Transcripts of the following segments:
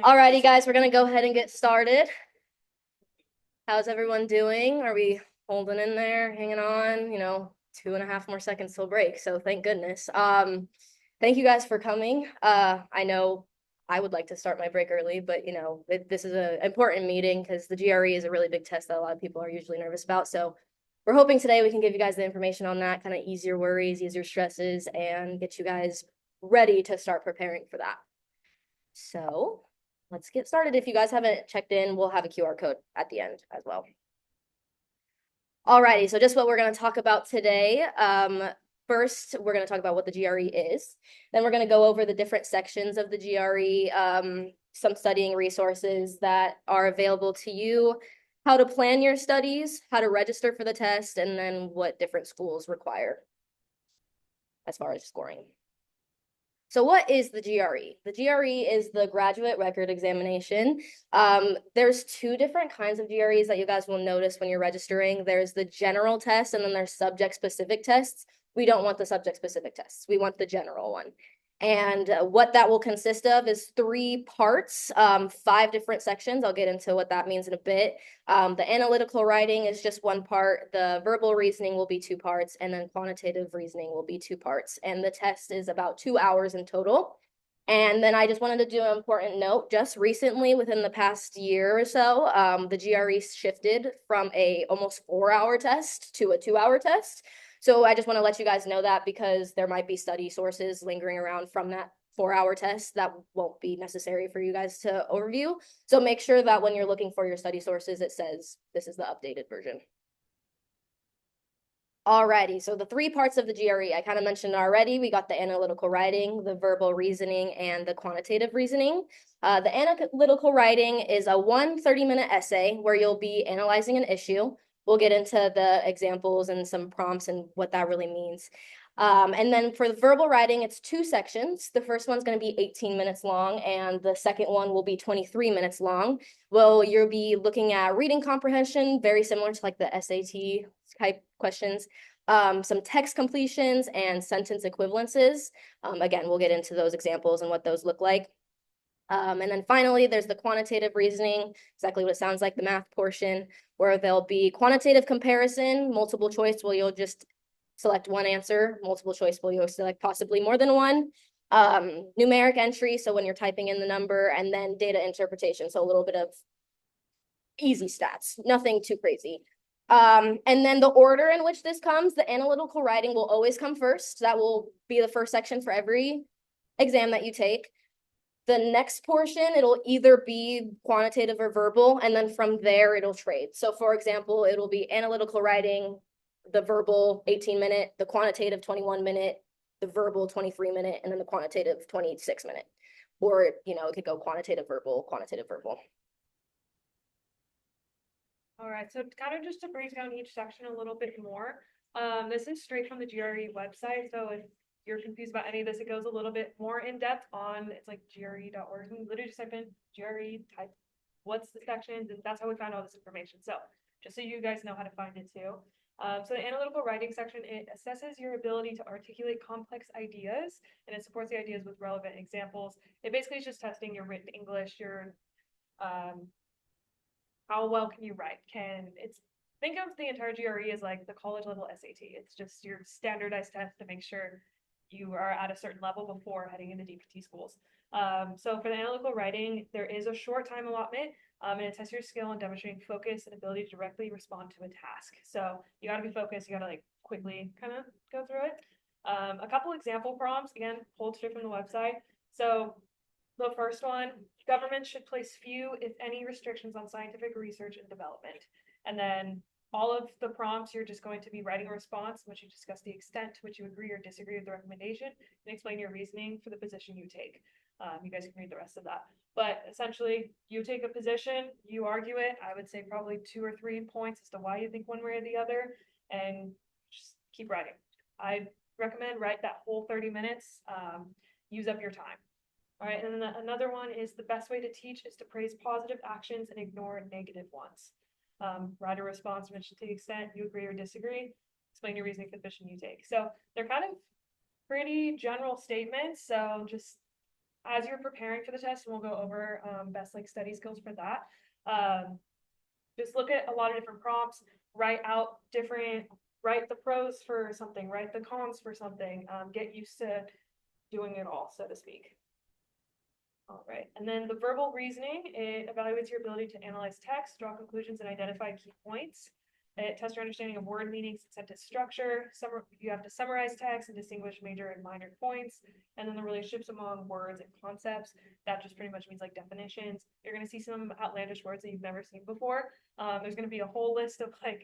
Alrighty, guys, we're gonna go ahead and get started. How's everyone doing? Are we holding in there, hanging on? 2.5 more seconds till break, so thank goodness. Thank you guys for coming. I know I would like to start my break early, but this is an important meeting because the GRE is a really big test that a lot of people are usually nervous about. So we're hoping today we can give you guys the information on that, kind of ease your worries, ease your stresses, and get you guys ready to start preparing for that. So let's get started. If you guys haven't checked in, we'll have a QR code at the end as well. Alrighty, so just what we're going to talk about today. First, we're going to talk about what the GRE is. Then we're going to go over the different sections of the GRE, some studying resources that are available to you, how to plan your studies, how to register for the test, and then what different schools require as far as scoring. So what is the GRE? The GRE is the Graduate Record Examination. There's two different kinds of GREs that you guys will notice when you're registering. There's the general test and then there's subject-specific tests. We don't want the subject-specific tests. We want the general one. And what that will consist of is 3 parts, 5 different sections. I'll get into what that means in a bit. The analytical writing is just 1 part. The verbal reasoning will be 2 parts, and then quantitative reasoning will be 2 parts. And the test is about 2 hours in total. And then I just wanted to do an important note. Just recently, within the past year or so, the GRE shifted from a almost 4-hour test to a 2-hour test. So I just want to let you guys know that because there might be study sources lingering around from that 4-hour test that won't be necessary for you guys to overview. So make sure that when you're looking for your study sources, it says this is the updated version. Alrighty, so the 3 parts of the GRE, I kind of mentioned already. We got the analytical writing, the verbal reasoning, and the quantitative reasoning. The analytical writing is a 30-minute essay where you'll be analyzing an issue. We'll get into the examples and some prompts and what that really means. And then for the verbal writing, it's 2 sections. The first one's going to be 18 minutes long, and the second one will be 23 minutes long. Well, you'll be looking at reading comprehension, very similar to like the SAT type questions, some text completions, and sentence equivalences. Again, we'll get into those examples and what those look like. And then finally, there's the quantitative reasoning, exactly what it sounds like, the math portion, where there'll be quantitative comparison, multiple choice, where you'll just select one answer, multiple choice, where you'll select possibly more than one, numeric entry, so when you're typing in the number, and then data interpretation, so a little bit of easy stats, nothing too crazy. And then the order in which this comes, the analytical writing will always come first. That will be the first section for every exam that you take. The next portion, it'll either be quantitative or verbal, and then from there, it'll trade. So for example, it'll be analytical writing, the verbal 18-minute, the quantitative 21-minute, the verbal 23-minute, and then the quantitative 26-minute. Or, it could go quantitative, verbal, quantitative, verbal. All right, so kind of just to break down each section a little bit more, this is straight from the GRE website, so if you're confused about any of this, it goes a little bit more in depth on, it's like gre.org. You literally just type in GRE, type what's the sections, and that's how we found all this information. So just so you guys know how to find it too. So the analytical writing section, it assesses your ability to articulate complex ideas, and it supports the ideas with relevant examples. It basically is just testing your written English, your how well can you write? Think of the entire GRE as like the college level SAT. It's just your standardized test to make sure you are at a certain level before heading into DPT schools. So for the analytical writing, there is a short time allotment, and it tests your skill in demonstrating focus and ability to directly respond to a task. So you got to be focused. You got to like quickly kind of go through it. A couple example prompts, again, pulled straight from the website. So the first one, government should place few, if any, restrictions on scientific research and development. And then all of the prompts, you're just going to be writing a response in which you discuss the extent to which you agree or disagree with the recommendation and explain your reasoning for the position you take. You guys can read the rest of that. But essentially, you take a position, you argue it. I would say probably 2 or 3 points as to why you think one way or the other, and just keep writing. I recommend write that whole 30 minutes, use up your time. All right, and then another one is the best way to teach is to praise positive actions and ignore negative ones. Write a response which to the extent you agree or disagree, explain your reasoning for the position you take. So they're kind of pretty general statements, so just as you're preparing for the test, and we'll go over best like study skills for that. Just look at a lot of different prompts, write the pros for something, write the cons for something, get used to doing it all, so to speak. All right, and then the verbal reasoning, it evaluates your ability to analyze text, draw conclusions, and identify key points. It tests your understanding of word meanings and sentence structure. You have to summarize text and distinguish major and minor points. And then the relationships among words and concepts. That just pretty much means like definitions. You're going to see some outlandish words that you've never seen before. There's going to be a whole list of like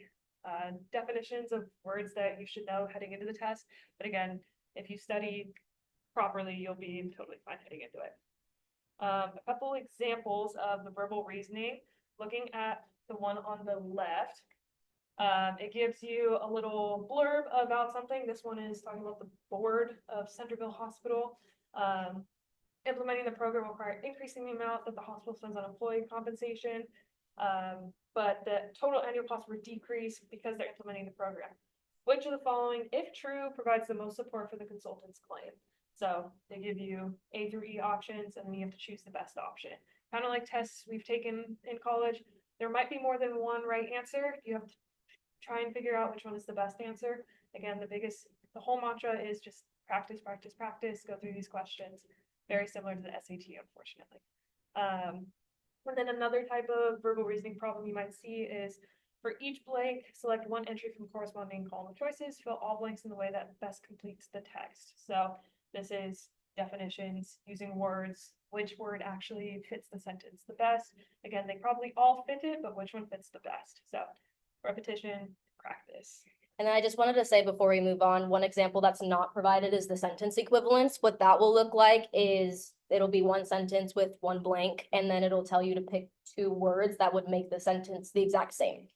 definitions of words that you should know heading into the test. But again, if you study properly, you'll be totally fine heading into it. A couple examples of the verbal reasoning, looking at the one on the left, it gives you a little blurb about something. This one is talking about the board of Centerville Hospital. Implementing the program required increasing the amount that the hospital spends on employee compensation, but the total annual cost would decrease because they're implementing the program. Which of the following, if true, provides the most support for the consultant's claim? So they give you A through E options, and then you have to choose the best option. Kind of like tests we've taken in college. There might be more than one right answer. You have to try and figure out which one is the best answer. Again, the whole mantra is just practice, practice, practice, go through these questions. Very similar to the SAT, unfortunately. And then another type of verbal reasoning problem you might see is for each blank, select one entry from corresponding column of choices, fill all blanks in the way that best completes the text. So this is definitions, using words, which word actually fits the sentence the best. Again, they probably all fit it, but which one fits the best? So repetition, practice. And then I just wanted to say before we move on, one example that's not provided is the sentence equivalence. What that will look like is it'll be one sentence with one blank, and then it'll tell you to pick two words that would make the sentence the exact same.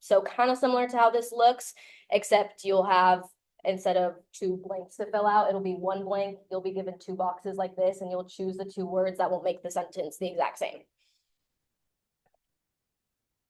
So kind of similar to how this looks, except you'll have, instead of two blanks to fill out, it'll be one blank. You'll be given two boxes like this, and you'll choose the two words that will make the sentence the exact same.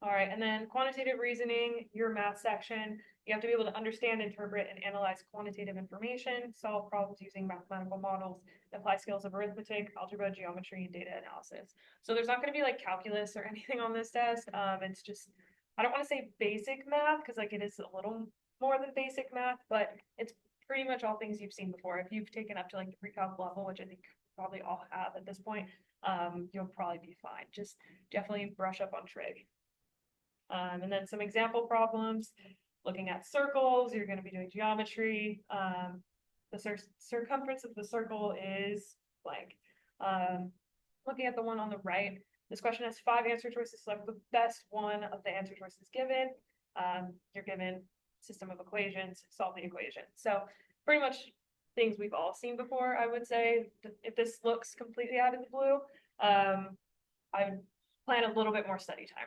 All right, and then quantitative reasoning, your math section, you have to be able to understand, interpret, and analyze quantitative information, solve problems using mathematical models, apply skills of arithmetic, algebra, geometry, and data analysis. So there's not going to be like calculus or anything on this test. It's just, I don't want to say basic math because like it is a little more than basic math, but it's pretty much all things you've seen before. If you've taken up to like the pre-calc level, which I think probably all have at this point, you'll probably be fine. Just definitely brush up on trig. And then some example problems, looking at circles, you're going to be doing geometry. The circumference of the circle is blank. Looking at the one on the right, this question has 5 answer choices. Select the best one of the answer choices given. You're given system of equations, solve the equation. So pretty much things we've all seen before, I would say. If this looks completely out of the blue, I would plan a little bit more study time.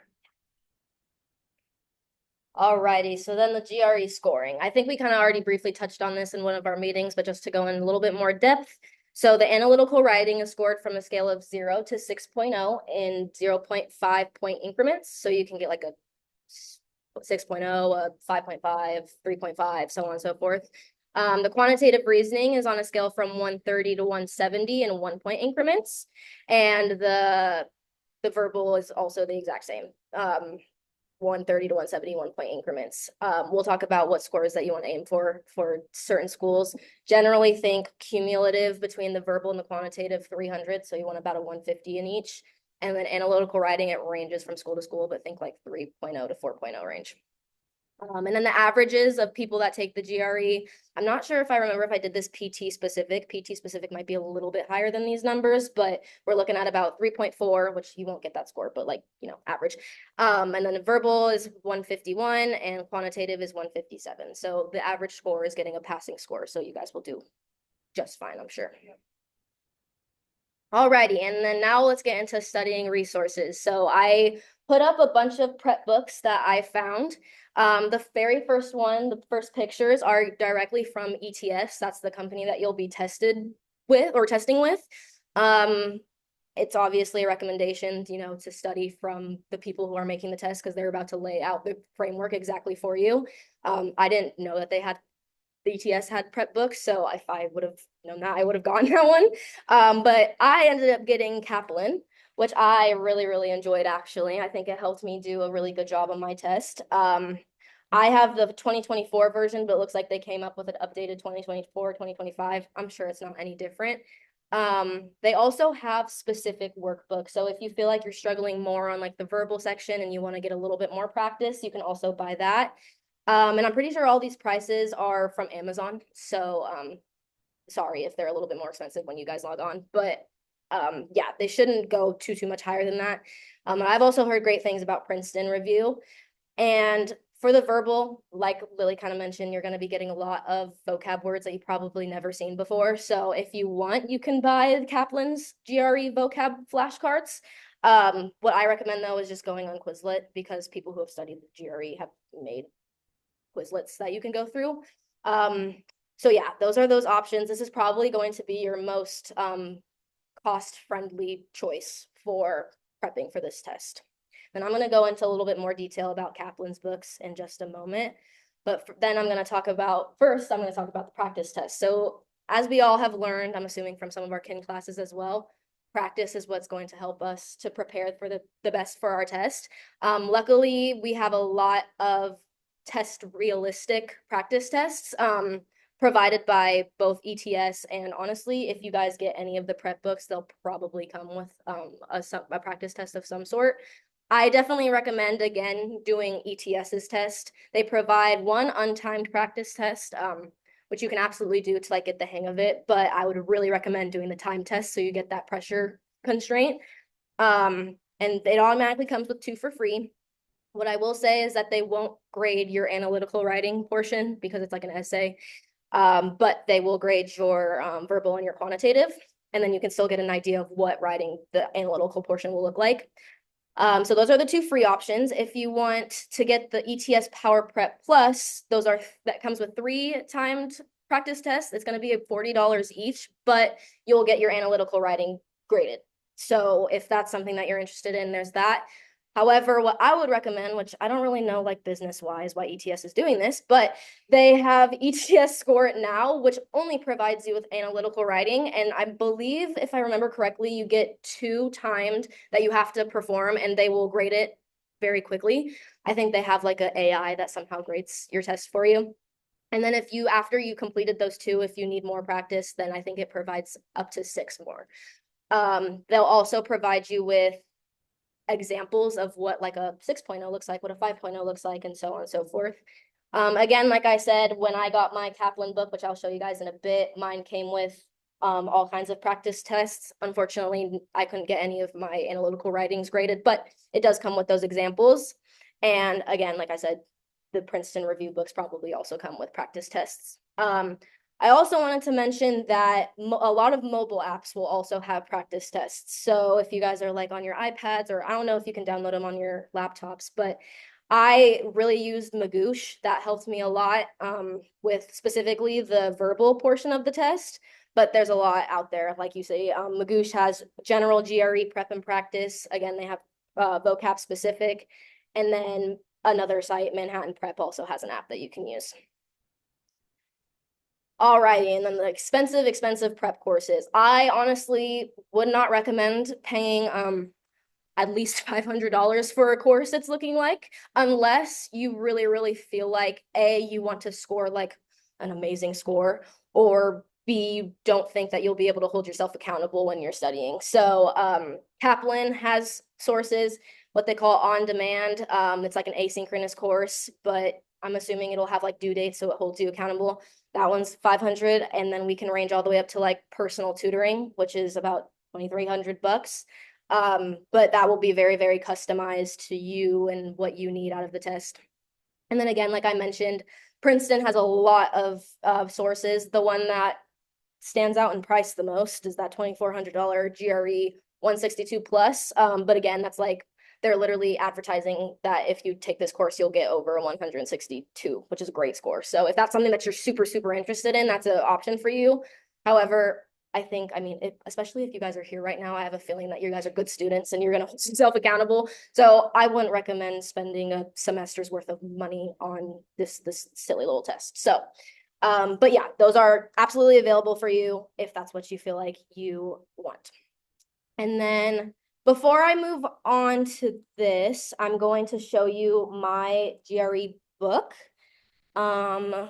Alrighty, so then the GRE scoring. I think we kind of already briefly touched on this in one of our meetings, but just to go in a little bit more depth. So the analytical writing is scored from a scale of 0 to 6.0 in 0.5 point increments. So you can get like a 6.0, a 5.5, 3.5, so on and so forth. The quantitative reasoning is on a scale from 130 to 170 in 1 point increments. And the verbal is also the exact same. 130 to 170 1 point increments. We'll talk about what scores that you want to aim for certain schools. Generally think cumulative between the verbal and the quantitative 300. So you want about a 150 in each. And then analytical writing, it ranges from school to school, but think like 3.0 to 4.0 range. And then the averages of people that take the GRE, I'm not sure if I remember if I did this PT specific. PT specific might be a little bit higher than these numbers, but we're looking at about 3.4, which you won't get that score, but like, you know, average. And then the verbal is 151 and quantitative is 157. So the average score is getting a passing score. So you guys will do just fine, I'm sure. Alrighty, and then now let's get into studying resources. So I put up a bunch of prep books that I found. The very first one, the first pictures are directly from ETS. That's the company that you'll be tested with or testing with. It's obviously a recommendation, you know, to study from the people who are making the test because they're about to lay out the framework exactly for you. I didn't know that they had the ETS had prep books, so if I would have known that, I would have gotten that one. But I ended up getting Kaplan, which I really, really enjoyed actually. I think it helped me do a really good job on my test. I have the 2024 version, but it looks like they came up with an updated 2024, 2025. I'm sure it's not any different. They also have specific workbooks. So if you feel like you're struggling more on like the verbal section and you want to get a little bit more practice, you can also buy that. And I'm pretty sure all these prices are from Amazon. So sorry if they're a little bit more expensive when you guys log on, but yeah, they shouldn't go too much higher than that. I've also heard great things about Princeton Review. And for the verbal, like Lily kind of mentioned, you're going to be getting a lot of vocab words that you've probably never seen before. So if you want, you can buy Kaplan's GRE vocab flashcards. What I recommend though is just going on Quizlet because people who have studied the GRE have made Quizlets that you can go through. So yeah, those are those options. This is probably going to be your most cost-friendly choice for prepping for this test. And I'm going to go into a little bit more detail about Kaplan's books in just a moment. But then I'm going to talk about, first, I'm going to talk about the practice test. So as we all have learned, I'm assuming from some of our kin classes as well, practice is what's going to help us to prepare for the best for our test. Luckily, we have a lot of test realistic practice tests provided by both ETS and honestly, if you guys get any of the prep books, they'll probably come with a practice test of some sort. I definitely recommend, again, doing ETS's test. They provide one untimed practice test, which you can absolutely do to like get the hang of it, but I would really recommend doing the time test so you get that pressure constraint. And it automatically comes with 2 for free. What I will say is that they won't grade your analytical writing portion because it's like an essay, but they will grade your verbal and your quantitative, and then you can still get an idea of what writing the analytical portion will look like. So those are the 2 free options. If you want to get the ETS Power Prep Plus, that comes with 3 timed practice tests. It's going to be $40 each, but you'll get your analytical writing graded. So if that's something that you're interested in, there's that. However, what I would recommend, which I don't really know like business wise why ETS is doing this, but they have ETS Score It Now, which only provides you with analytical writing. And I believe, if I remember correctly, you get 2 timed that you have to perform and they will grade it very quickly. I think they have like an AI that somehow grades your test for you. And then if you, after you completed those 2, if you need more practice, then I think it provides up to 6 more. They'll also provide you with examples of what like a 6.0 looks like, what a 5.0 looks like, and so on and so forth. Again, like I said, when I got my Kaplan book, which I'll show you guys in a bit, mine came with all kinds of practice tests. Unfortunately, I couldn't get any of my analytical writings graded, but it does come with those examples. And again, like I said, the Princeton review books probably also come with practice tests. I also wanted to mention that a lot of mobile apps will also have practice tests. So if you guys are like on your iPads, or I don't know if you can download them on your laptops, but I really used Magoosh. That helped me a lot with specifically the verbal portion of the test. But there's a lot out there, like you say. Magoosh has general GRE prep and practice. Again, they have vocab specific. And then another site, Manhattan Prep, also has an app that you can use. Alrighty, and then the expensive prep courses. I honestly would not recommend paying at least $500 for a course it's looking like, unless you really, really feel like A, you want to score like an amazing score, or B, you don't think that you'll be able to hold yourself accountable when you're studying. So Kaplan has sources, what they call on demand. It's like an asynchronous course, but I'm assuming it'll have like due dates so it holds you accountable. That one's 500, and then we can range all the way up to like personal tutoring, which is about 2,300 bucks. But that will be very, very customized to you and what you need out of the test. And then again, like I mentioned, Princeton has a lot of sources. The one that stands out in price the most is that $2,400 GRE 162 plus. But again, that's like they're literally advertising that if you take this course, you'll get over 162, which is a great score. So if that's something that you're super, super interested in, that's an option for you. However, I think, I mean, especially if you guys are here right now, I have a feeling that you guys are good students and you're going to hold yourself accountable. So I wouldn't recommend spending a semester's worth of money on this silly little test. So But yeah, those are absolutely available for you if that's what you feel like you want. And then before I move on to this, I'm going to show you my GRE book. Um,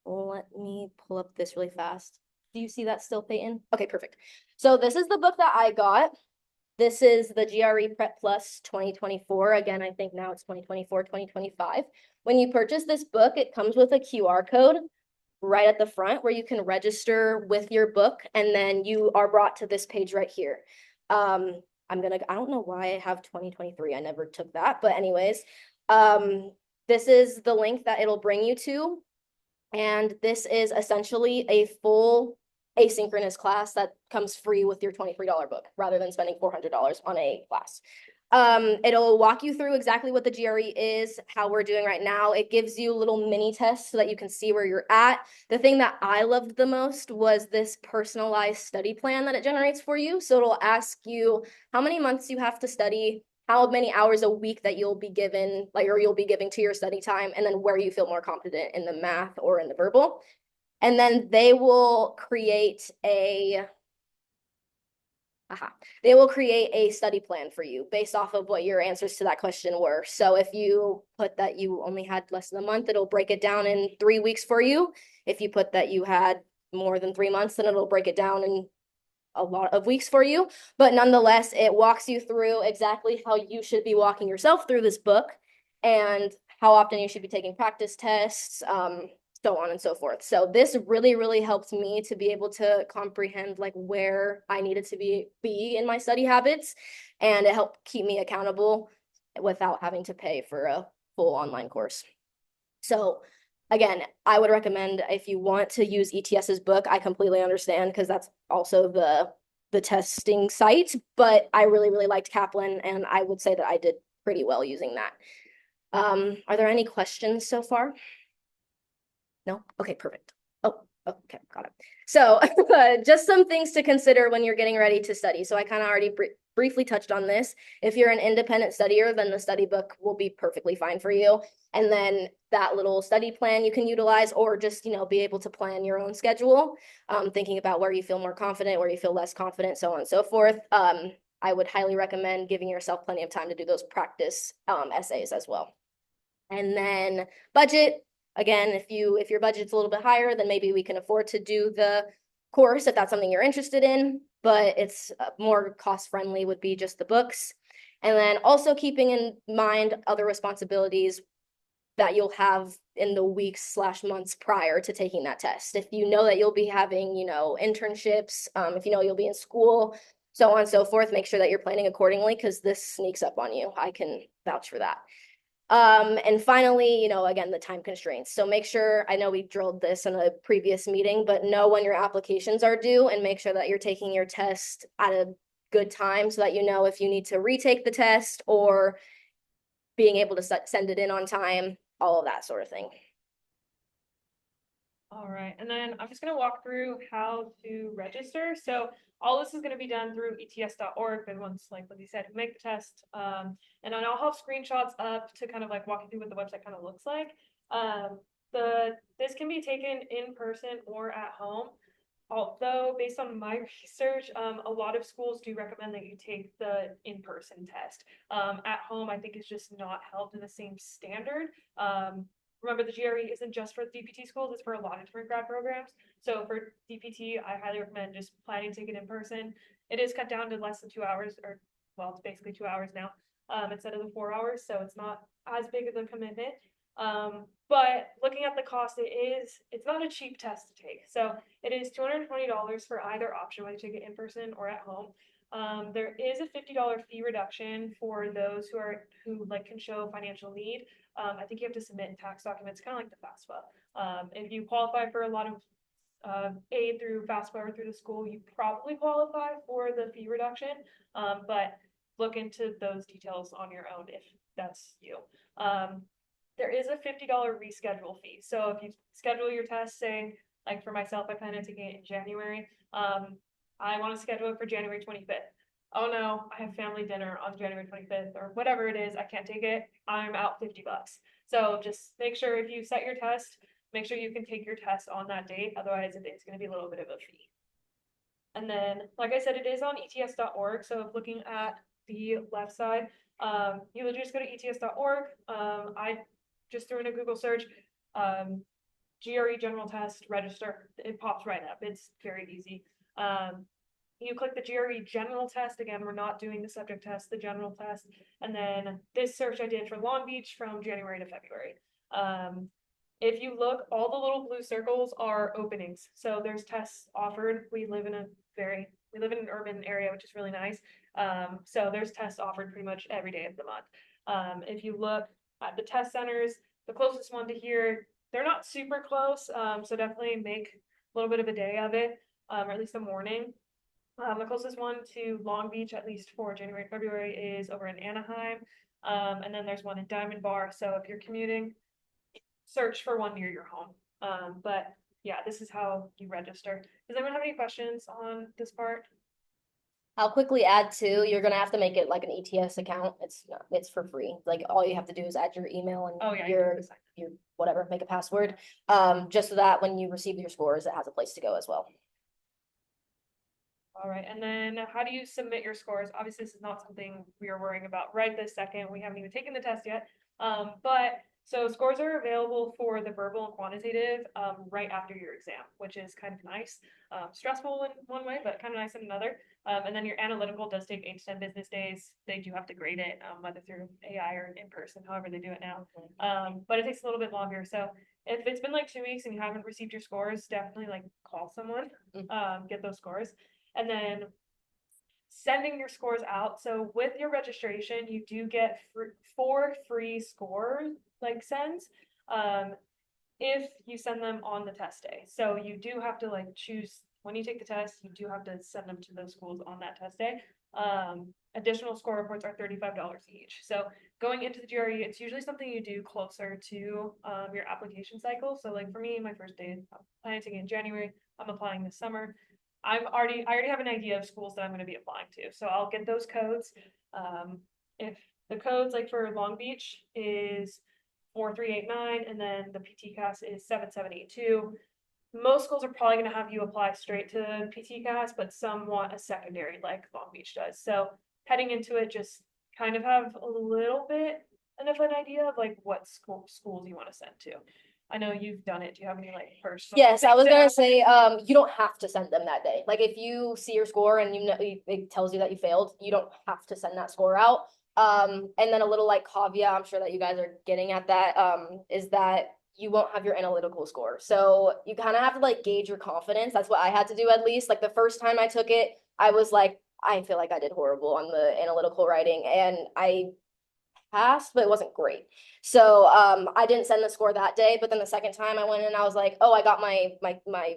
Let me pull up this really fast. Do you see that still, Peyton? Okay, perfect. So this is the book that I got. This is the GRE Prep Plus 2024. Again, I think now it's 2024, 2025. When you purchase this book, it comes with a QR code right at the front where you can register with your book, and then you are brought to this page right here. I don't know why I have 2023. I never took that, but anyways, this is the link that it'll bring you to. And this is essentially a full asynchronous class that comes free with your $23 book rather than spending $400 on a class. It'll walk you through exactly what the GRE is, how we're doing right now. It gives you little mini tests so that you can see where you're at. The thing that I loved the most was this personalized study plan that it generates for you. So it'll ask you how many months you have to study, how many hours a week that you'll be given, or you'll be giving to your study time, and then where you feel more confident in the math or in the verbal. And then they will create a study plan for you based off of what your answers to that question were. So if you put that you only had less than a month, it'll break it down in 3 weeks for you. If you put that you had more than 3 months, then it'll break it down in a lot of weeks for you. But nonetheless, it walks you through exactly how you should be walking yourself through this book and how often you should be taking practice tests, so on and so forth. So this really, really helped me to be able to comprehend like where I needed to be in my study habits, and it helped keep me accountable without having to pay for a full online course. So again, I would recommend if you want to use ETS's book, I completely understand because that's also the testing site, but I really, really liked Kaplan, and I would say that I did pretty well using that. Are there any questions so far? No? Okay, perfect. Oh, okay, got it. So just some things to consider when you're getting ready to study. So I kind of already briefly touched on this. If you're an independent studier, then the study book will be perfectly fine for you. And then that little study plan you can utilize, or just, be able to plan your own schedule, thinking about where you feel more confident, where you feel less confident, so on and so forth. I would highly recommend giving yourself plenty of time to do those practice essays as well. And then budget, again, if your budget's a little bit higher, then maybe we can afford to do the course if that's something you're interested in, but it's more cost friendly would be just the books. And then also keeping in mind other responsibilities that you'll have in the weeks/months prior to taking that test. If you know that you'll be having, internships, if you know you'll be in school, so on and so forth, make sure that you're planning accordingly because this sneaks up on you. I can vouch for that. And finally, again, the time constraints. So make sure, I know we drilled this in a previous meeting, but know when your applications are due and make sure that you're taking your test at a good time so that you know if you need to retake the test or being able to send it in on time, all of that sort of thing. All right, and then I'm just going to walk through how to register. So all this is going to be done through ets.org. And once, like Lindsay said, we make the test. And then I'll have screenshots up to kind of like walk you through what the website kind of looks like. This can be taken in person or at home. Although, based on my research, a lot of schools do recommend that you take the in-person test. At home, I think it's just not held to the same standard. Remember, the GRE isn't just for DPT schools, it's for a lot of different grad programs. So for DPT, I highly recommend just planning to take it in person. It is cut down to less than 2 hours, or well, it's basically 2 hours now, instead of the 4 hours. So it's not as big of a commitment. But looking at the cost, it's not a cheap test to take. So it is $220 for either option, whether you take it in person or at home. There is a $50 fee reduction for those who can show financial need. I think you have to submit tax documents, kind of like the FAFSA. If you qualify for a lot of aid through FAFSA or through the school, you probably qualify for the fee reduction. But look into those details on your own if that's you. There is a $50 reschedule fee. So if you schedule your test, saying, like for myself, I plan on taking it in January. I want to schedule it for January 25th. Oh no, I have family dinner on January 25th or whatever it is. I can't take it. I'm out $50. So just make sure if you set your test, make sure you can take your test on that date, otherwise it's gonna be a little bit of a fee. And then, like I said, it is on ets.org, so if looking at the left side, you would just go to ets.org. I just threw in a Google search, GRE general test, register, it pops right up. It's very easy. You click the GRE general test. Again, we're not doing the subject test, the general test. And then this search I did for Long Beach from January to February. If you look, all the little blue circles are openings. So there's tests offered. We live in an urban area, which is really nice. So there's tests offered pretty much every day of the month. If you look at the test centers, the closest one to here, they're not super close. So definitely make a little bit of a day of it, or at least a morning. The closest one to Long Beach, at least for January, February, is over in Anaheim. And then there's one in Diamond Bar. So if you're commuting, search for one near your home. But yeah, this is how you register. Does anyone have any questions on this part? I'll quickly add too, you're gonna have to make it like an ETS account. It's for free. Like all you have to do is add your email and your whatever, make a password. Just so that when you receive your scores, it has a place to go as well. All right, and then how do you submit your scores? Obviously, this is not something we are worrying about right this second. We haven't even taken the test yet. But so scores are available for the verbal and quantitative right after your exam, which is kind of nice. Stressful in one way, but kind of nice in another. And then your analytical does take 8 to 10 business days. They do have to grade it, whether through AI or in person, however they do it now. But it takes a little bit longer. So if it's been like 2 weeks and you haven't received your scores, definitely like call someone, get those scores. And then sending your scores out. So with your registration, you do get 4 free score like sends if you send them on the test day. So you do have to like choose when you take the test, you do have to send them to those schools on that test day. Additional score reports are $35 each. So going into the GRE, it's usually something you do closer to your application cycle. So like for me, my first day, I'm planning to get in January. I'm applying this summer. I already have an idea of schools that I'm going to be applying to. So I'll get those codes. If the codes like for Long Beach is 4389 and then the PTCAS is 7782. Most schools are probably going to have you apply straight to PTCAS, but some want a secondary like Long Beach does. So heading into it, just kind of have a little bit of an idea of like what schools you want to send to. I know you've done it. Do you have any like personal? Yes, I was gonna say, you don't have to send them that day. Like if you see your score and you know it tells you that you failed, you don't have to send that score out. And then a little like caveat, I'm sure that you guys are getting at that, is that you won't have your analytical score. So you kind of have to like gauge your confidence. That's what I had to do at least. Like the first time I took it, I was like, I feel like I did horrible on the analytical writing, and I passed, but it wasn't great. So I didn't send the score that day, but then the second time I went in, I was like, oh, I got my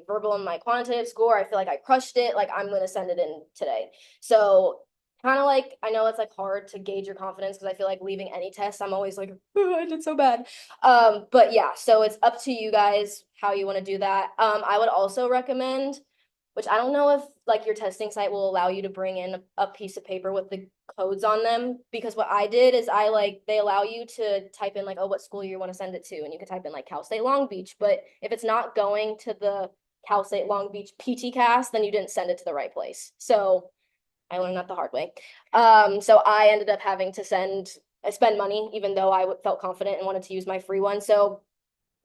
verbal and my quantitative score. I feel like I crushed it. Like I'm gonna send it in today. So kind of like, I know it's like hard to gauge your confidence because I feel like leaving any test, I'm always like, oh, I did so bad. But yeah, so it's up to you guys how you want to do that. I would also recommend, which I don't know if like your testing site will allow you to bring in a piece of paper with the codes on them, because what I did is they allow you to type in like, oh, what school you want to send it to, and you can type in like Cal State Long Beach, but if it's not going to the Cal State Long Beach PTCAS, then you didn't send it to the right place. So I learned that the hard way. So I ended up having to spend money, even though I felt confident and wanted to use my free one. So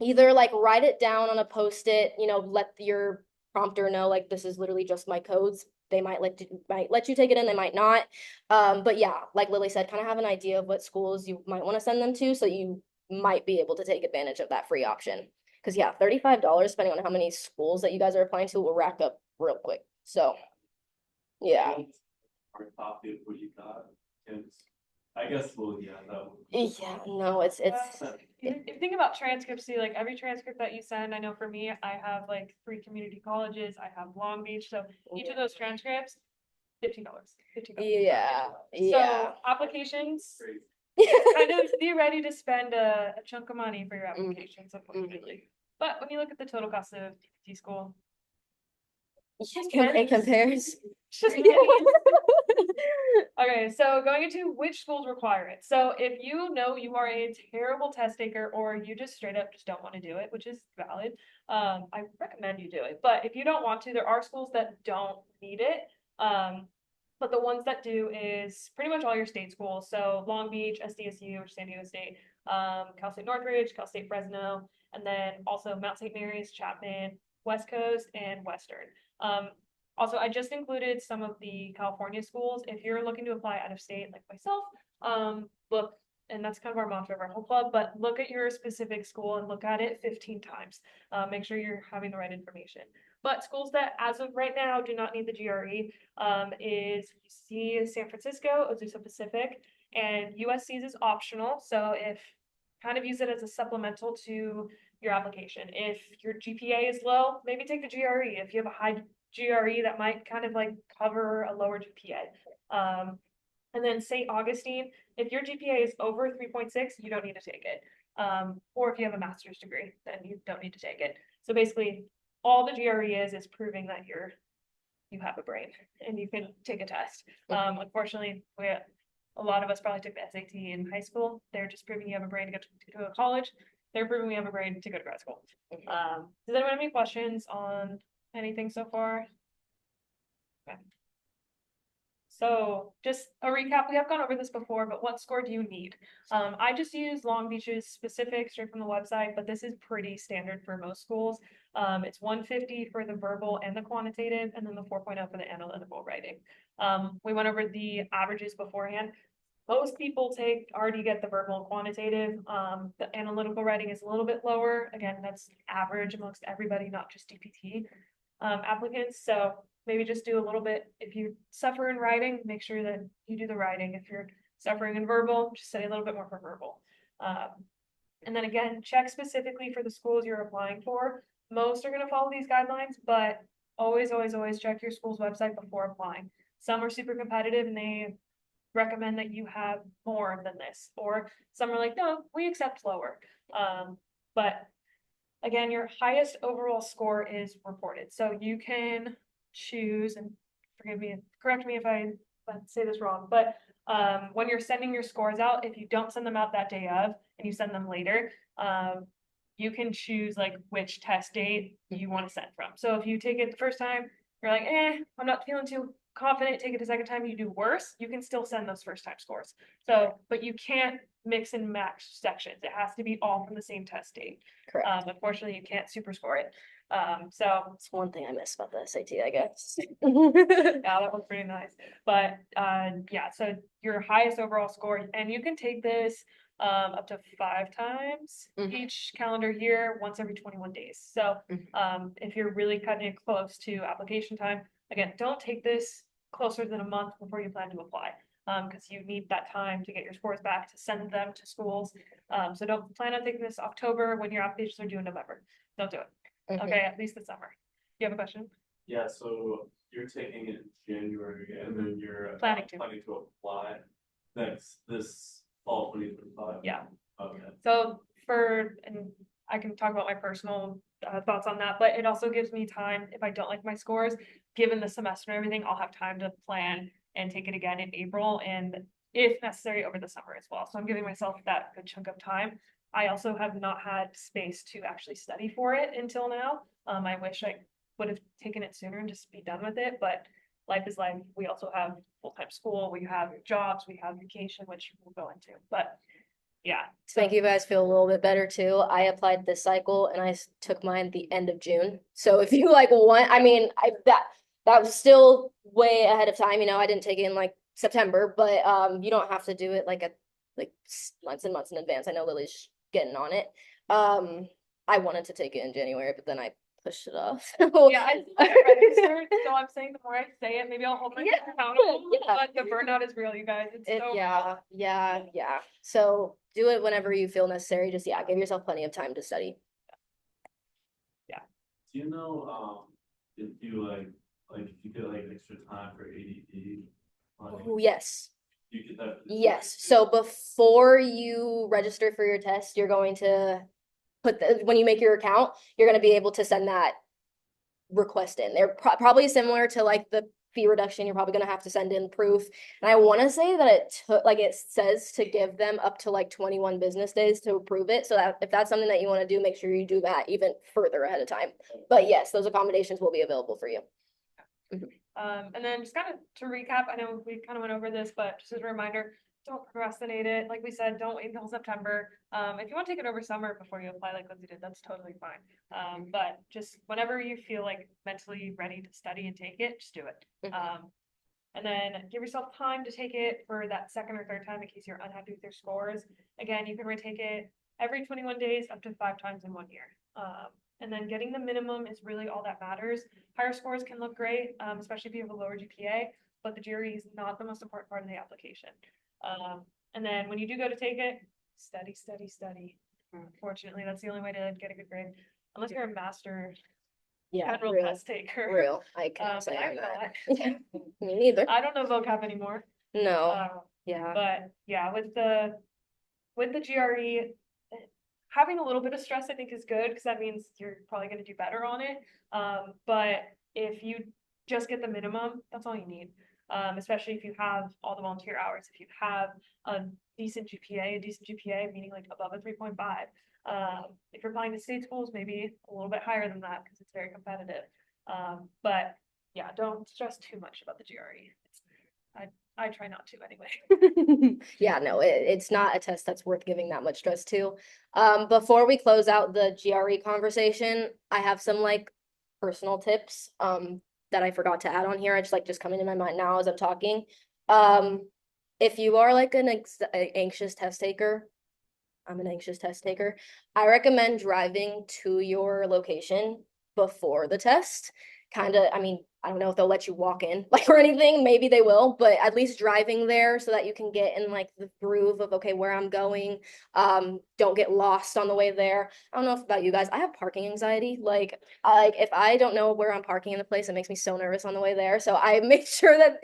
either like write it down on a Post-it, let your prompter know like this is literally just my codes. They might let you take it in, they might not. But yeah, like Lily said, kind of have an idea of what schools you might want to send them to, so you might be able to take advantage of that free option. Because yeah, $35, depending on how many schools that you guys are applying to, will rack up real quick. So yeah. Hard copy of what you got. I guess, well, yeah, that would. Yeah, no, it's if you think about transcripts, see, like every transcript that you send, I know for me, I have like 3 community colleges, I have Long Beach, so each of those transcripts, $15. Yeah, So applications, kind of be ready to spend a chunk of money for your applications, unfortunately. But when you look at the total cost of DPT school, it compares. just okay, Okay, so going into which schools require it. So if you know you are a terrible test taker or you just straight up just don't want to do it, which is valid, I recommend you do it. But if you don't want to, there are schools that don't need it. But the ones that do is pretty much all your state schools. So Long Beach, SDSU, which is San Diego State, Cal State Northridge, Cal State Fresno, and then also Mount St. Mary's, Chapman, West Coast, and Western. Also, I just included some of the California schools. If you're looking to apply out of state, like myself, look, and that's kind of our mantra of our whole club, but look at your specific school and look at it 15 times. Make sure you're having the right information. But schools that, as of right now, do not need the GRE is you see San Francisco, Azusa Pacific, and USC's is optional. So if kind of use it as a supplemental to your application. If your GPA is low, maybe take the GRE. If you have a high GRE, that might kind of like cover a lower GPA. And then St. Augustine, if your GPA is over 3.6, you don't need to take it. Or if you have a master's degree, then you don't need to take it. So basically, all the GRE is proving that you have a brain and you can take a test. Unfortunately, a lot of us probably took the SAT in high school. They're just proving you have a brain to go to college. They're proving we have a brain to go to grad school. Does anyone have any questions on anything so far? Okay. So just a recap, we have gone over this before, but what score do you need? I just use Long Beach's specific straight from the website, but this is pretty standard for most schools. It's 150 for the verbal and the quantitative, and then the 4.0 for the analytical writing. We went over the averages beforehand. Most people already get the verbal and quantitative. The analytical writing is a little bit lower. Again, that's average amongst everybody, not just DPT applicants. So maybe just do a little bit. If you suffer in writing, make sure that you do the writing. If you're suffering in verbal, just study a little bit more for verbal. And then again, check specifically for the schools you're applying for. Most are going to follow these guidelines, but always, always, always check your school's website before applying. Some are super competitive and they recommend that you have more than this, or some are like, no, we accept lower. But again, your highest overall score is reported. So you can choose, and correct me if I say this wrong, but when you're sending your scores out, if you don't send them out that day of and you send them later, you can choose like which test date you want to send from. So if you take it the first time, you're like, I'm not feeling too confident, take it a second time, you do worse, you can still send those first time scores. So, but you can't mix and match sections. It has to be all from the same test date. Correct. Unfortunately, you can't super score it. So it's one thing I miss about the SAT, I guess. yeah, that one's pretty nice. But yeah, so your highest overall score, and you can take this up to 5 times each calendar year, once every 21 days. So if you're really cutting it close to application time, again, don't take this closer than a month before you plan to apply, because you need that time to get your scores back, to send them to schools. So don't plan on taking this October when your applications are due in November. Don't do it. Okay, at least this summer. You have a question? Yeah, so you're taking it in January and then you're planning to apply this fall 2025. Yeah. Okay. So and I can talk about my personal thoughts on that, but it also gives me time, if I don't like my scores, given the semester and everything, I'll have time to plan and take it again in April and if necessary over the summer as well. So I'm giving myself that good chunk of time. I also have not had space to actually study for it until now. I wish I would have taken it sooner and just be done with it, but life is life. We also have full-time school, we have jobs, we have vacation, which we'll go into, but yeah. To make you guys feel a little bit better too, I applied this cycle and I took mine the end of June. So if you like want, I mean, that was still way ahead of time. You know, I didn't take it in like September, but you don't have to do it like months and months in advance. I know Lily's getting on it. I wanted to take it in January, but then I pushed it off. Yeah, I registered, so I'm saying the more I say it, maybe I'll hold myself accountable. But the burnout is real, you guys. Yeah. So do it whenever you feel necessary. Just give yourself plenty of time to study. Yeah. Do you know if you if you get like extra time for ADP? Oh, yes. You get that. Yes. So before you register for your test, you're going to when you make your account, you're going to be able to send that request in. They're probably similar to like the fee reduction, you're probably gonna have to send in proof. And I want to say that it took, like it says to give them up to like 21 business days to approve it. So that if that's something that you want to do, make sure you do that even further ahead of time. But yes, those accommodations will be available for you. And then just kind of to recap, I know we kind of went over this, but just as a reminder, don't procrastinate it. Like we said, don't wait until September. If you want to take it over summer before you apply like Lindsay did, that's totally fine. But just whenever you feel like mentally ready to study and take it, just do it. And then give yourself time to take it for that second or third time in case you're unhappy with your scores. Again, you can retake it every 21 days up to 5 times in 1 year. And then getting the minimum is really all that matters. Higher scores can look great, especially if you have a lower GPA, but the GRE is not the most important part of the application. And then when you do go to take it, study, study, study. Fortunately, that's the only way to get a good grade, unless you're a master general real, test taker. real. I can't say I'm I'm not. not. Me neither. I don't know vocab anymore. No. Yeah. But yeah, with the GRE, having a little bit of stress, I think, is good because that means you're probably going to do better on it. But if you just get the minimum, that's all you need. Especially if you have all the volunteer hours, if you have a decent GPA, meaning like above a 3.5. If you're applying to state schools, maybe a little bit higher than that because it's very competitive. But yeah, don't stress too much about the GRE. I try not to anyway. Yeah, no, it's not a test that's worth giving that much stress to. Before we close out the GRE conversation, I have some like personal tips that I forgot to add on here. It's like just coming to my mind now as I'm talking. If you are like an anxious test taker, I'm an anxious test taker, I recommend driving to your location before the test. I mean, I don't know if they'll let you walk in like or anything, maybe they will, but at least driving there so that you can get in like the groove of okay, where I'm going. Don't get lost on the way there. I don't know if about you guys, I have parking anxiety. Like if I don't know where I'm parking in the place, it makes me so nervous on the way there. So I make sure that,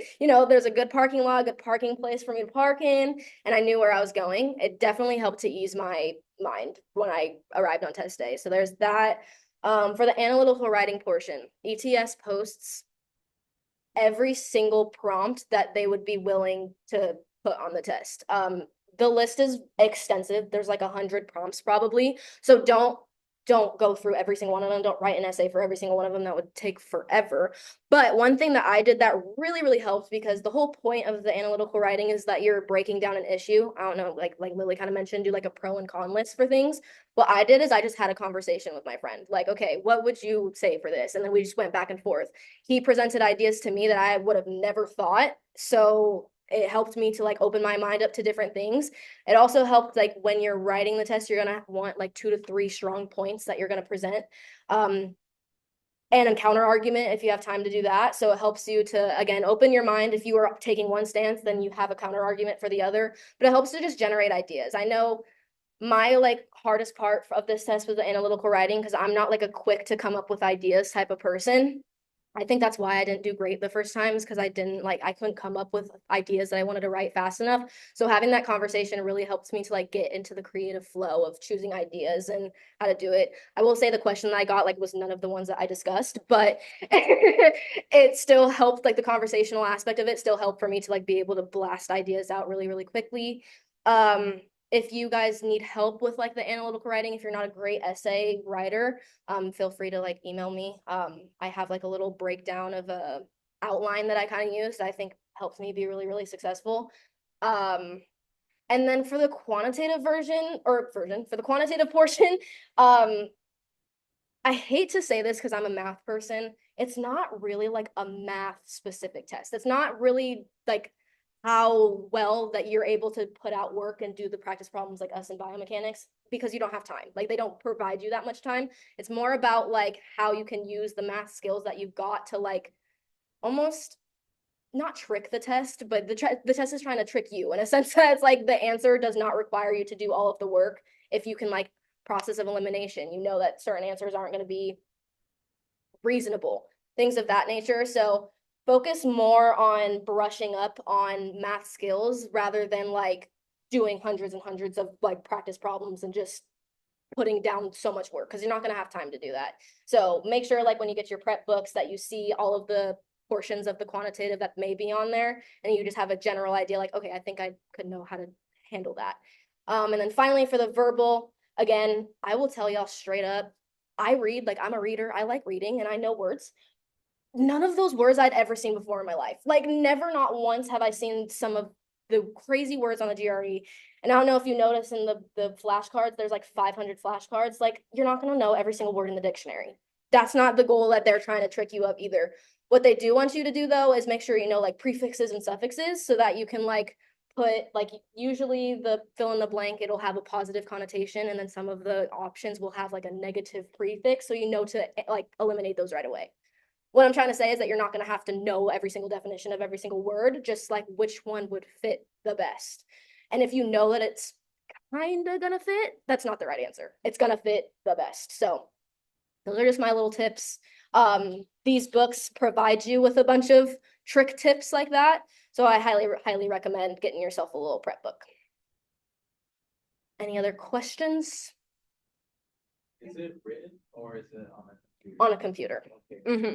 there's a good parking lot, a good parking place for me to park in, and I knew where I was going. It definitely helped to ease my mind when I arrived on test day. So there's that. For the analytical writing portion, ETS posts every single prompt that they would be willing to put on the test. The list is extensive. There's like 100 prompts probably. So don't go through every single one of them. Don't write an essay for every single one of them. That would take forever. But one thing that I did that really, really helped, because the whole point of the analytical writing is that you're breaking down an issue. I don't know, like Lily kind of mentioned, do like a pro and con list for things. What I did is I just had a conversation with my friend. Like, okay, what would you say for this? And then we just went back and forth. He presented ideas to me that I would have never thought. So it helped me to like open my mind up to different things. It also helped like when you're writing the test, you're gonna want like 2 to 3 strong points that you're gonna present. And a counter argument if you have time to do that. So it helps you to, again, open your mind. If you are taking one stance, then you have a counter argument for the other, but it helps to just generate ideas. I know my like hardest part of this test was the analytical writing, because I'm not like a quick to come up with ideas type of person. I think that's why I didn't do great the first times, because I couldn't come up with ideas that I wanted to write fast enough. So having that conversation really helped me to like get into the creative flow of choosing ideas and how to do it. I will say the question that I got like was none of the ones that I discussed, but it still helped, like the conversational aspect of it still helped for me to like be able to blast ideas out really, really quickly. If you guys need help with like the analytical writing, if you're not a great essay writer, feel free to like email me. I have like a little breakdown of a outline that I kind of use that I think helps me be really, really successful. And then for the quantitative for the quantitative portion, I hate to say this because I'm a math person. It's not really like a math specific test. It's not really like how well that you're able to put out work and do the practice problems like us in biomechanics, because you don't have time. Like they don't provide you that much time. It's more about like how you can use the math skills that you've got to like almost not trick the test, but the test is trying to trick you in a sense that it's like the answer does not require you to do all of the work. If you can like process of elimination, you know that certain answers aren't going to be reasonable, things of that nature. So focus more on brushing up on math skills rather than like doing hundreds and hundreds of like practice problems and just putting down so much work, because you're not going to have time to do that. So make sure like when you get your prep books that you see all of the portions of the quantitative that may be on there, and you just have a general idea like, okay, I think I could know how to handle that. And then finally for the verbal, again, I will tell y'all straight up, I read, like I'm a reader, I like reading and I know words. None of those words I'd ever seen before in my life. Like never, not once have I seen some of the crazy words on the GRE. And I don't know if you notice in the flashcards, there's like 500 flashcards. Like you're not going to know every single word in the dictionary. That's not the goal that they're trying to trick you up either. What they do want you to do though is make sure you know like prefixes and suffixes so that you can like put like usually the fill in the blank, it'll have a positive connotation, and then some of the options will have like a negative prefix, so you know to like eliminate those right away. What I'm trying to say is that you're not going to have to know every single definition of every single word, just like which one would fit the best. And if you know that it's kind of going to fit, that's not the right answer. It's going to fit the best. So those are just my little tips. These books provide you with a bunch of trick tips like that. So I highly recommend getting yourself a little prep book. Any other questions? Is it written or is it on a computer? On a computer. Okay. Mm-hmm.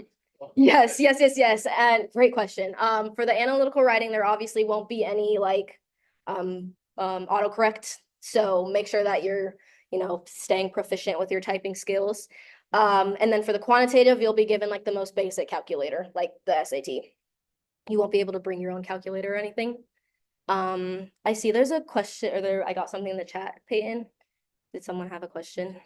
Yes. And great question. For the analytical writing, there obviously won't be any like autocorrect. So make sure that you're, staying proficient with your typing skills. And then for the quantitative, you'll be given like the most basic calculator, like the SAT. You won't be able to bring your own calculator or anything. I see there's a question, I got something in the chat, Peyton. Did someone have a question?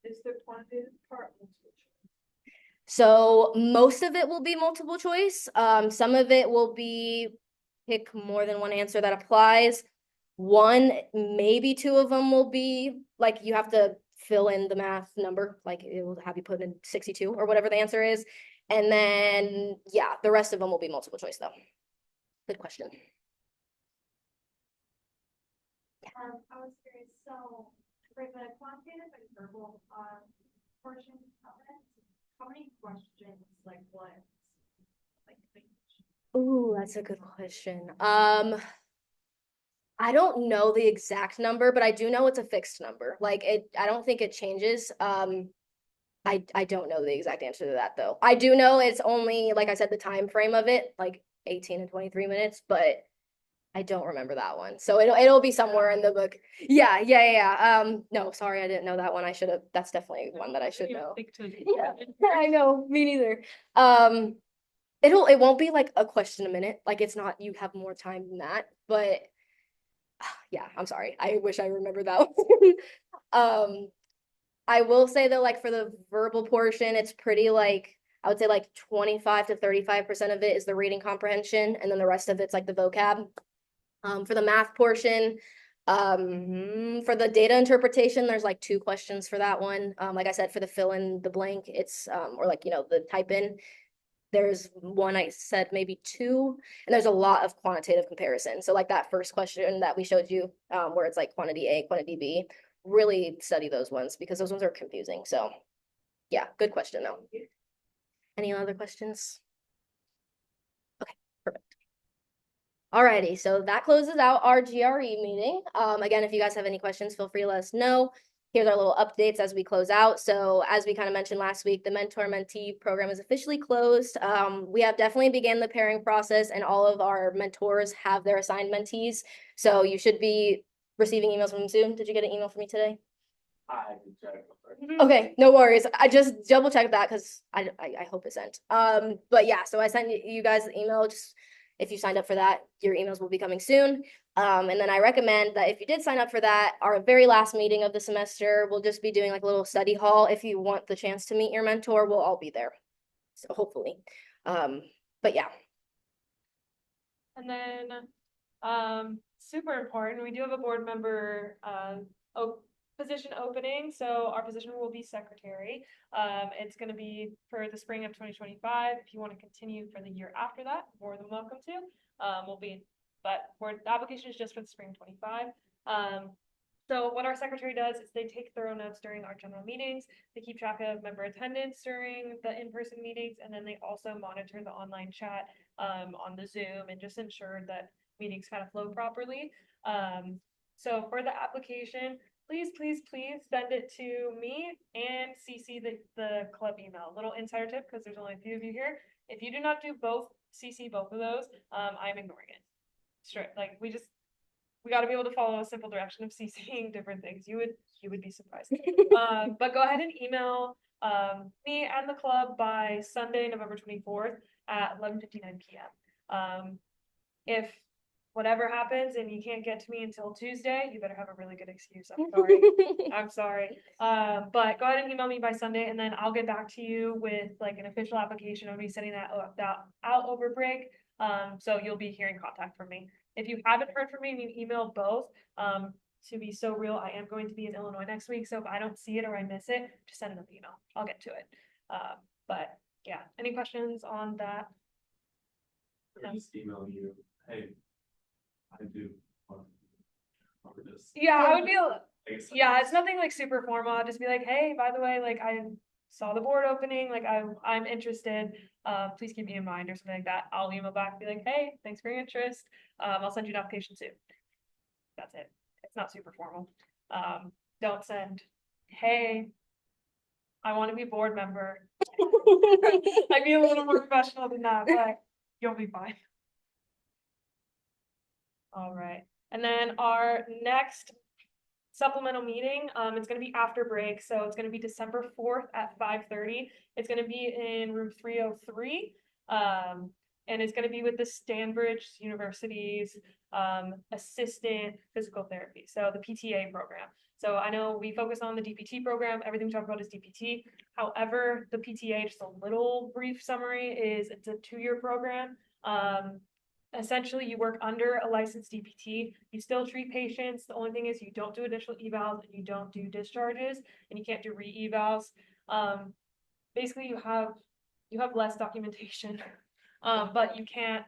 Is the quantitative part multiple choice? So most of it will be multiple choice. Some of it will be pick more than one answer that applies. One, maybe two of them will be like you have to fill in the math number, like it will have you put in 62 or whatever the answer is. And then, yeah, the rest of them will be multiple choice though. Good question. I was curious, so for the quantitative and verbal portion of it, how many questions, like what? Ooh, that's a good question. I don't know the exact number, but I do know it's a fixed number. Like I don't think it changes. I don't know the exact answer to that though. I do know it's only, like I said, the time frame of it, like 18 and 23 minutes, but I don't remember that one. So it'll be somewhere in the book. Yeah. No, sorry, I didn't know that one. I should have, that's definitely one that I should know. Yeah, I know, me neither. It won't be like a question a minute. Like it's not, you have more time than that, but yeah, I'm sorry. I wish I remembered that one. I will say that like for the verbal portion, it's pretty like, I would say like 25 to 35% of it is the reading comprehension, and then the rest of it's like the vocab. For the math portion, for the data interpretation, there's like 2 questions for that one. Like I said, for the fill in the blank, it's or like the type in, there's one, I said maybe 2, and there's a lot of quantitative comparison. So like that first question that we showed you, where it's like quantity A, quantity B, really study those ones because those ones are confusing. So yeah, good question though. Any other questions? Okay, perfect. Alrighty, so that closes out our GRE meeting. Again, if you guys have any questions, feel free to let us know. Here's our little updates as we close out. So as we kind of mentioned last week, the mentor-mentee program is officially closed. We have definitely began the pairing process, and all of our mentors have their assigned mentees. So you should be receiving emails from them soon. Did you get an email from me today? I can check. Okay, no worries. I just double checked that because I hope it sent. But yeah, so I sent you guys the email. Just if you signed up for that, your emails will be coming soon. And then I recommend that if you did sign up for that, our very last meeting of the semester, we'll just be doing like a little study hall. If you want the chance to meet your mentor, we'll all be there. So hopefully. But yeah. And then, super important, we do have a board member, position opening. So our position will be secretary. It's going to be for the spring of 2025. If you want to continue for the year after that, more than welcome to. The application is just for the spring 25. So what our secretary does is they take thorough notes during our general meetings. They keep track of member attendance during the in-person meetings, and then they also monitor the online chat on the Zoom and just ensure that meetings kind of flow properly. So for the application, please send it to me and CC the club email. Little insider tip, because there's only a few of you here. If you do not do both, CC both of those, I'm ignoring it. Straight, like, we got to be able to follow a simple direction of CCing different things. You would be surprised. But go ahead and email me and the club by Sunday, November 24th at 11:59 p.m. If whatever happens and you can't get to me until Tuesday, you better have a really good excuse. I'm sorry. I'm sorry. But go ahead and email me by Sunday, and then I'll get back to you with like an official application. I'll be sending that out over break. So you'll be hearing contact from me. If you haven't heard from me and you email both, to be so real, I am going to be in Illinois next week. So if I don't see it or I miss it, just send an email. I'll get to it. But yeah, any questions on that? Or just email you, hey, I do want this. Yeah, I would be. Thanks. Yeah, it's nothing like super formal. I'll just be like, hey, by the way, like I saw the board opening, like I'm interested. Please keep me in mind or something like that. I'll email back and be like, hey, thanks for your interest. I'll send you an application soon. That's it. It's not super formal. Don't send, hey, I want to be board member. I'd be a little more professional than that, but you'll be fine. All right. And then our next supplemental meeting, it's going to be after break. So it's going to be December 4th at 5:30. It's going to be in room 303. And it's going to be with the Stanbridge University's assistant physical therapy. So the PTA program. So I know we focus on the DPT program. Everything we talk about is DPT. However, the PTA, just a little brief summary, is it's a 2-year program. Essentially, you work under a licensed DPT. You still treat patients. The only thing is you don't do initial evals and you don't do discharges, and you can't do re-evals. Basically, you have less documentation, but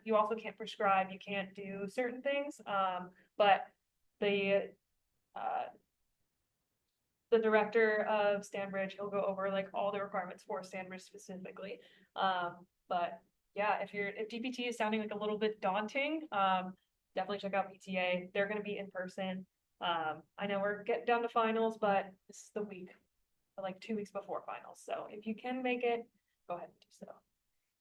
you also can't prescribe. You can't do certain things. But the director of Stanbridge, he'll go over like all the requirements for Stanbridge specifically. But yeah, if DPT is sounding like a little bit daunting, definitely check out PTA. They're going to be in person. I know we're getting down to finals, but this is the week, like 2 weeks before finals. So if you can make it, go ahead and do so.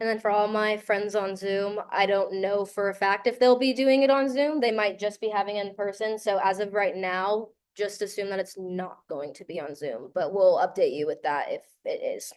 And then for all my friends on Zoom, I don't know for a fact if they'll be doing it on Zoom. They might just be having it in person. So as of right now, just assume that it's not going to be on Zoom, but we'll update you with that if it is.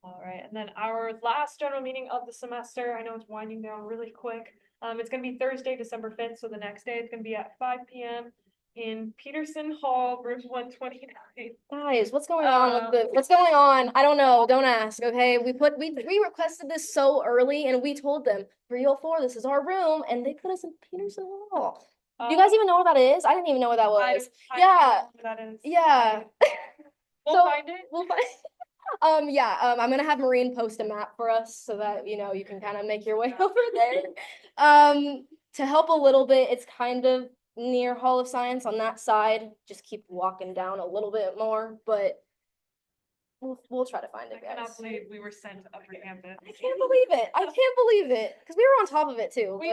All right, and then our last general meeting of the semester, I know it's winding down really quick. It's going to be Thursday, December 5th. So the next day it's going to be at 5 p.m. in Peterson Hall, room 129. Guys, what's going on with what's going on? I don't know. Don't ask. Okay. We requested this so early and we told them 304, this is our room, and they put us in Peterson Hall. Do you guys even know where that is? I didn't even know where that was. I Yeah. don't know where that is. Yeah. We'll find it. We'll find I'm gonna have Maureen post a map for us so that you can kind of make your way over there. To help a little bit, it's kind of near Hall of Science on that side. Just keep walking down a little bit more, but we'll try to find it, I cannot guys. believe we were sent to Upper Campus. I can't believe it. I can't believe it because we were on top of it too. We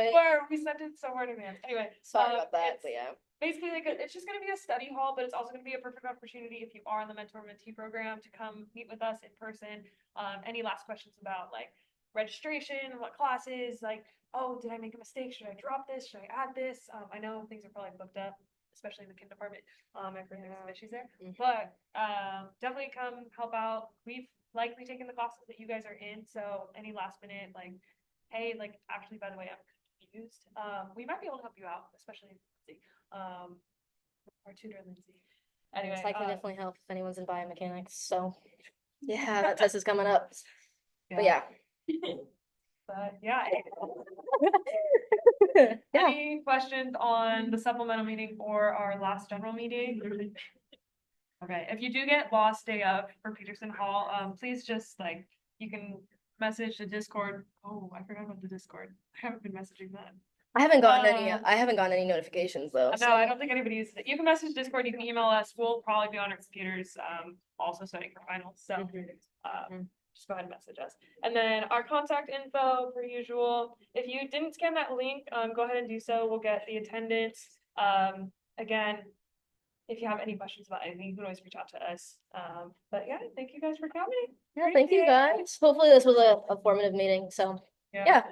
sent it so hard in advance. Anyway, sorry about that, but yeah. Basically, like it's just going to be a study hall, but it's also going to be a perfect opportunity if you are in the mentor-mentee program to come meet with us in person. Any last questions about like registration, what classes, like, oh, did I make a mistake? Should I drop this? Should I add this? I know things are probably booked up, especially in the kin department. I've heard there's some issues there, but definitely come help out. We've likely taken the classes that you guys are in, so any last minute, like, hey, like, actually, by the way, I'm confused. We might be able to help you out, especially our tutor Lindsay. Anyway, I can definitely help if anyone's in biomechanics. So yeah, that test is coming up. But yeah. But yeah. Yeah. Any questions on the supplemental meeting or our last general meeting? Okay, if you do get lost day of for Peterson Hall, please just like you can message the Discord. Oh, I forgot about the Discord. I haven't been messaging that. I haven't gotten any notifications though. No, I don't think anybody uses it. You can message Discord, you can email us. We'll probably be on our computers, also studying for finals. So just go ahead and message us. And then our contact info per usual. If you didn't scan that link, go ahead and do so. We'll get the attendance. Again, if you have any questions about anything, you can always reach out to us. But yeah, thank you guys for coming. Yeah, thank you Appreciate it. guys. Hopefully this was a formative meeting, so yeah.